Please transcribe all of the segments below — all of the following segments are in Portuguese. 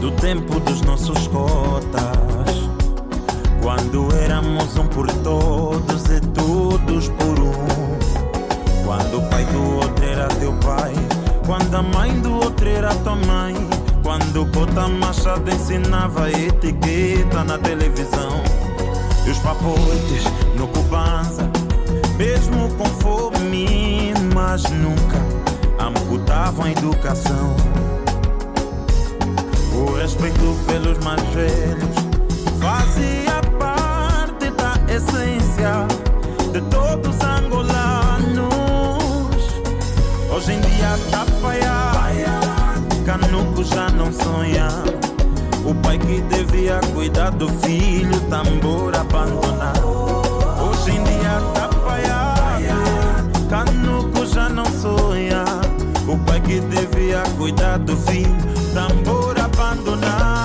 do tempo dos nossos cotas, quando éramos um por todos e todos por um. Quando o pai do outro era teu pai, quando a mãe do outro era tua mãe, quando o Cota Machado ensinava etiqueta na televisão, e os papoites no Cubanza, mesmo com fome, mas nunca amputavam a educação. O respeito pelos mais velhos fazia parte da essência de todos os angolanos. Hoje em dia tá paiado, Canuco já não sonha. O pai que devia cuidar do filho, tambor abandonado. Hoje em dia tá paiado, Canuco já não sonha. O pai que devia cuidar do filho, tambor abandonado.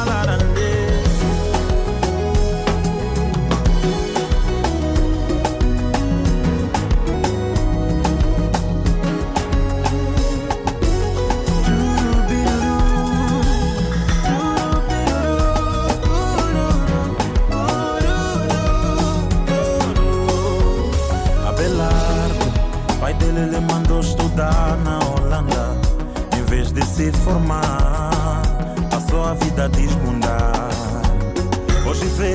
Pai dele lhe mandou estudar na Holanda, em vez de se formar, passou a vida a desbundar. Hoje vê,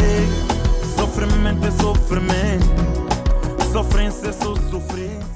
sofrimento é sofrimento, sofrência é só sofrência.